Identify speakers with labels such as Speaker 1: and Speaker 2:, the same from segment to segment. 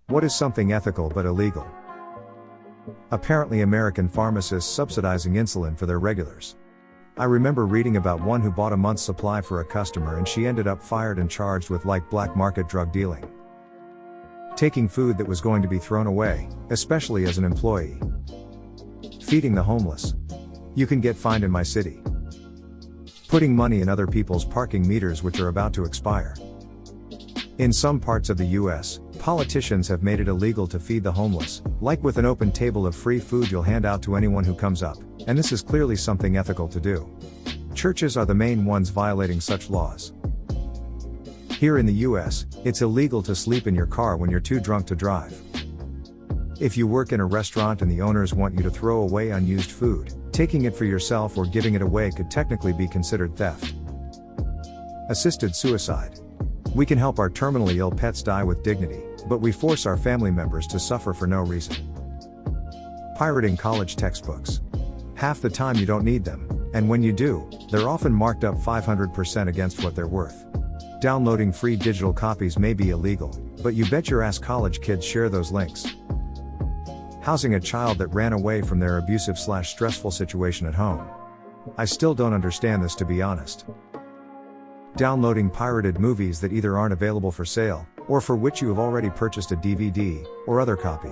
Speaker 1: What is something ethical but illegal? Apparently American pharmacists subsidizing insulin for their regulars. I remember reading about one who bought a month's supply for a customer and she ended up fired and charged with black market drug dealing. Taking food that was going to be thrown away, especially as an employee. Feeding the homeless. You can get fined in my city. Putting money in other people's parking meters which are about to expire. In some parts of the US, politicians have made it illegal to feed the homeless, like with an open table of free food you'll hand out to anyone who comes up, and this is clearly something ethical to do. Churches are the main ones violating such laws. Here in the US, it's illegal to sleep in your car when you're too drunk to drive. If you work in a restaurant and the owners want you to throw away unused food, taking it for yourself or giving it away could technically be considered theft. Assisted suicide. We can help our terminally ill pets die with dignity, but we force our family members to suffer for no reason. Pirating college textbooks. Half the time you don't need them, and when you do, they're often marked up 500% against what they're worth. Downloading free digital copies may be illegal, but you bet your ass college kids share those links. Housing a child that ran away from their abusive/stressful situation at home. I still don't understand this, to be honest. Downloading pirated movies that either aren't available for sale, or for which you have already purchased a DVD, or other copy.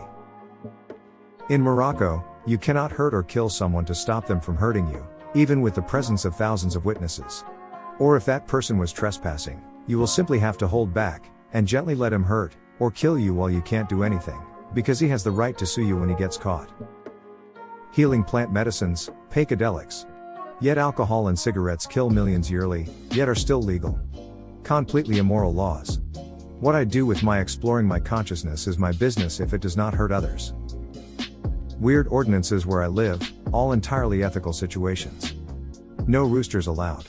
Speaker 1: In Morocco, you cannot hurt or kill someone to stop them from hurting you, even with the presence of thousands of witnesses. Or if that person was trespassing, you will simply have to hold back, and gently let him hurt, or kill you while you can't do anything, because he has the right to sue you when he gets caught. Healing plant medicines, psychedelics. Yet alcohol and cigarettes kill millions yearly, yet are still legal. Completely immoral laws. What I do with my exploring my consciousness is my business if it does not hurt others. Weird ordinances where I live, all entirely ethical situations. No roosters allowed.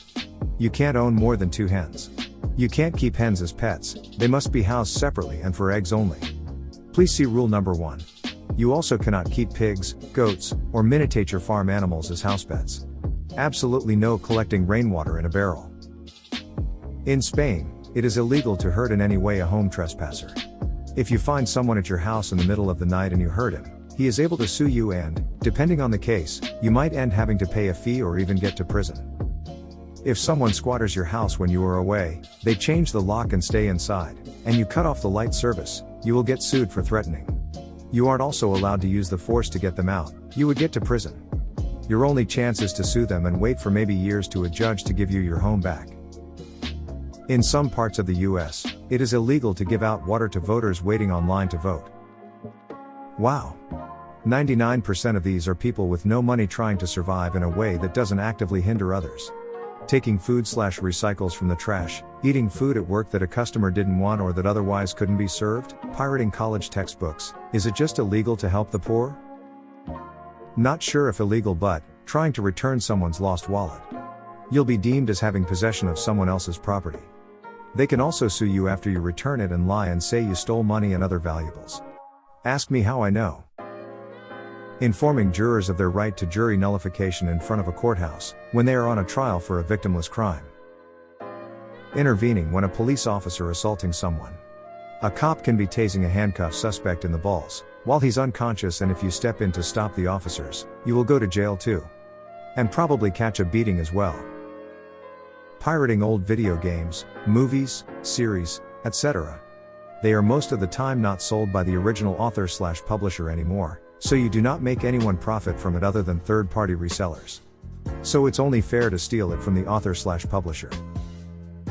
Speaker 1: You can't own more than 2 hens. You can't keep hens as pets, they must be housed separately and for eggs only. Please see rule number 1. You also cannot keep pigs, goats, or miniature farm animals as house pets. Absolutely no collecting rainwater in a barrel. In Spain, it is illegal to hurt in any way a home trespasser. If you find someone at your house in the middle of the night and you hurt him, he is able to sue you and, depending on the case, you might end having to pay a fee or even get to prison. If someone squatters your house when you are away, they change the lock and stay inside, and you cut off the light service, you will get sued for threatening. You aren't also allowed to use the force to get them out, you would get to prison. Your only chance is to sue them and wait for maybe years to a judge to give you your home back. In some parts of the US, it is illegal to give out water to voters waiting online to vote. Wow. 99% of these are people with no money trying to survive in a way that doesn't actively hinder others. Taking food/recycles from the trash, eating food at work that a customer didn't want or that otherwise couldn't be served, pirating college textbooks. Is it just illegal to help the poor? Not sure if illegal, but trying to return someone's lost wallet. You'll be deemed as having possession of someone else's property. They can also sue you after you return it and lie and say you stole money and other valuables. Ask me how I know. Informing jurors of their right to jury nullification in front of a courthouse, when they are on a trial for a victimless crime. Intervening when a police officer assaulting someone. A cop can be tasing a handcuffed suspect in the balls, while he's unconscious, and if you step in to stop the officers, you will go to jail too. And probably catch a beating as well. Pirating old video games, movies, series, etc. They are most of the time not sold by the original author/publisher anymore, so you do not make anyone profit from it other than third-party resellers. So it's only fair to steal it from the author/publisher.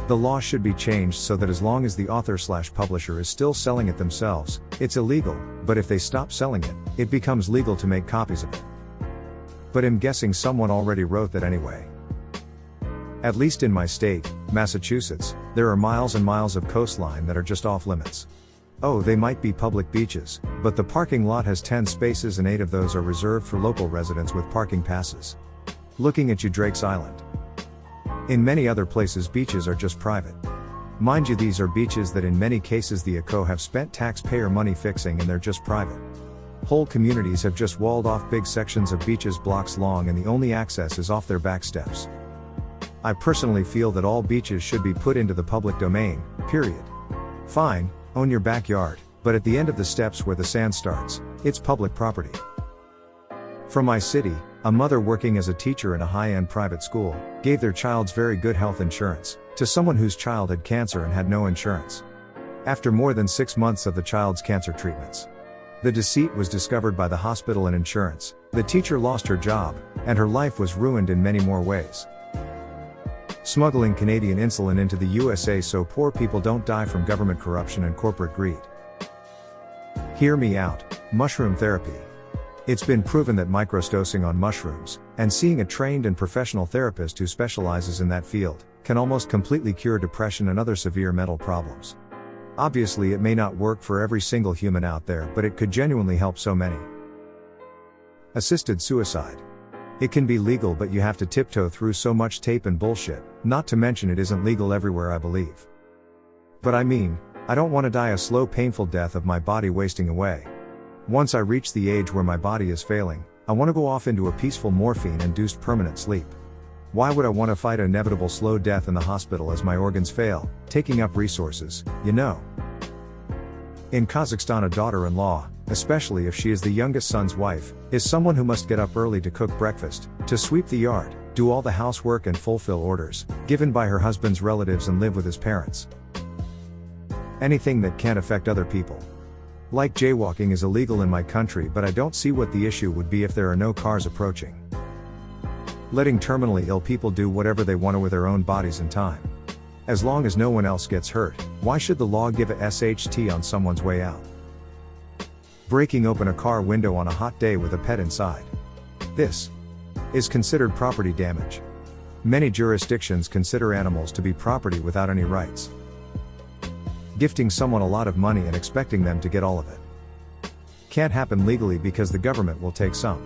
Speaker 1: The law should be changed so that as long as the author/publisher is still selling it themselves, it's illegal, but if they stop selling it, it becomes legal to make copies of it. But I'm guessing someone already wrote that anyway. At least in my state, Massachusetts, there are miles and miles of coastline that are just off limits. Oh, they might be public beaches, but the parking lot has 10 spaces and 8 of those are reserved for local residents with parking passes. Looking at you, Drake's Island. In many other places, beaches are just private. Mind you, these are beaches that in many cases the ACO have spent taxpayer money fixing, and they're just private. Whole communities have just walled off big sections of beaches blocks long, and the only access is off their back steps. I personally feel that all beaches should be put into the public domain, period. Fine, own your backyard, But at the end of the steps where the sand starts, it's public property. From my city, a mother working as a teacher in a high-end private school gave their child's very good health insurance to someone whose child had cancer and had no insurance. After more than 6 months of the child's cancer treatments, the deceit was discovered by the hospital and insurance. The teacher lost her job, and her life was ruined in many more ways. Smuggling Canadian insulin into the USA so poor people don't die from government corruption and corporate greed. Hear me out. Mushroom therapy. It's been proven that microdosing on mushrooms, and seeing a trained and professional therapist who specializes in that field, can almost completely cure depression and other severe mental problems. Obviously, it may not work for every single human out there, but it could genuinely help so many. Assisted suicide. It can be legal, but you have to tiptoe through so much tape and bullshit, not to mention it isn't legal everywhere, I believe. But I mean, I don't want to die a slow, painful death of my body wasting away. Once I reach the age where my body is failing, I want to go off into a peaceful morphine-induced permanent sleep. Why would I want to fight an inevitable slow death in the hospital as my organs fail, taking up resources, you know? In Kazakhstan, a daughter-in-law, especially if she is the youngest son's wife, is someone who must get up early to cook breakfast, to sweep the yard, do all the housework and fulfill orders given by her husband's relatives and live with his parents. Anything that can't affect other people. Like jaywalking is illegal in my country, but I don't see what the issue would be if there are no cars approaching. Letting terminally ill people do whatever they want to with their own bodies and time. As long as no one else gets hurt, why should the law give a SHT on someone's way out? Breaking open a car window on a hot day with a pet inside. This is considered property damage. Many jurisdictions consider animals to be property without any rights. Gifting someone a lot of money and expecting them to get all of it can't happen legally because the government will take some.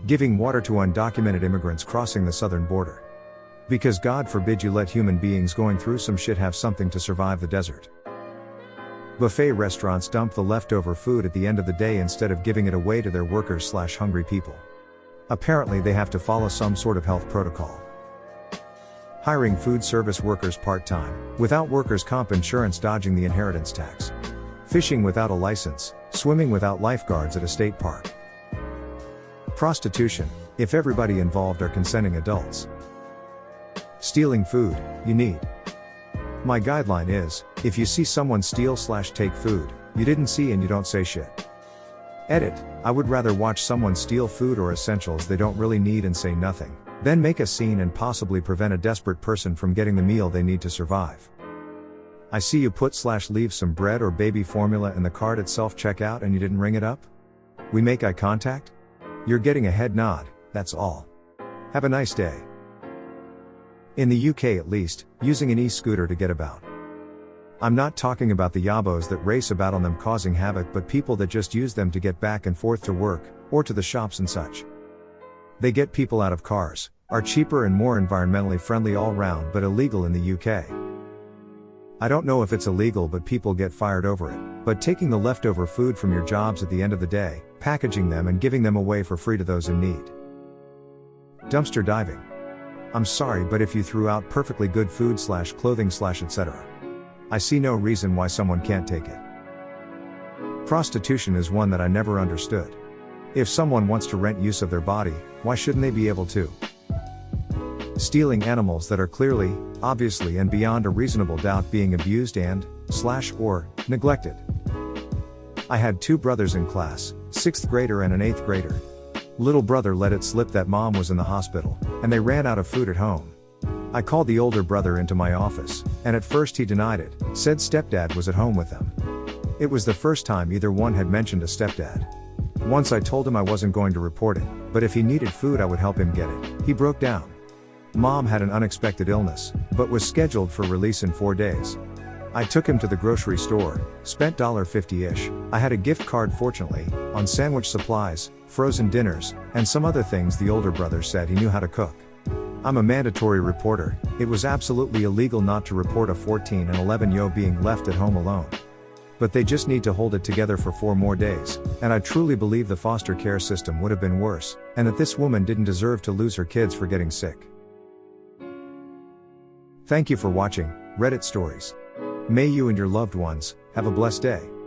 Speaker 1: Giving water to undocumented immigrants crossing the southern border. Because God forbid you let human beings going through some shit have something to survive the desert. Buffet restaurants dump the leftover food at the end of the day instead of giving it away to their workers/hungry people. Apparently they have to follow some sort of health protocol. Hiring food service workers part-time, without workers' comp insurance, dodging the inheritance tax. Fishing without a license, swimming without lifeguards at a state park. Prostitution, if everybody involved are consenting adults. Stealing food, you need. My guideline is, if you see someone steal/take food, you didn't see and you don't say shit. Edit, I would rather watch someone steal food or essentials they don't really need and say nothing, then make a scene and possibly prevent a desperate person from getting the meal they need to survive. I see you put/leave some bread or baby formula in the cart at self-checkout and you didn't ring it up? We make eye contact? You're getting a head nod, that's all. Have a nice day. In the UK at least, using an e-scooter to get about. I'm not talking about the yabos that race about on them causing havoc, but people that just use them to get back and forth to work, or to the shops and such. They get people out of cars, are cheaper and more environmentally friendly all round, but illegal in the UK. I don't know if it's illegal, but people get fired over it. But taking the leftover food from your jobs at the end of the day, packaging them and giving them away for free to those in need. Dumpster diving. I'm sorry, but if you threw out perfectly good food/clothing/etc. I see no reason why someone can't take it. Prostitution is one that I never understood. If someone wants to rent use of their body, why shouldn't they be able to? Stealing animals that are clearly, obviously and beyond a reasonable doubt being abused and/or neglected. I had 2 brothers in class, 6th grader and an 8th grader. Little brother let it slip that mom was in the hospital, and they ran out of food at home. I called the older brother into my office, and at first he denied it, said stepdad was at home with them. It was the first time either one had mentioned a stepdad. Once I told him I wasn't going to report it, but if he needed food I would help him get it. He broke down. Mom had an unexpected illness, but was scheduled for release in 4 days. I took him to the grocery store, spent $50-ish. I had a gift card fortunately, on sandwich supplies, frozen dinners, and some other things. The older brother said he knew how to cook. I'm a mandatory reporter. It was absolutely illegal not to report a 14 and 11-year-old being left at home alone. But they just need to hold it together for 4 more days, and I truly believe the foster care system would have been worse, and that this woman didn't deserve to lose her kids for getting sick. Thank you for watching Reddit Stories. May you and your loved ones have Have a blessed day.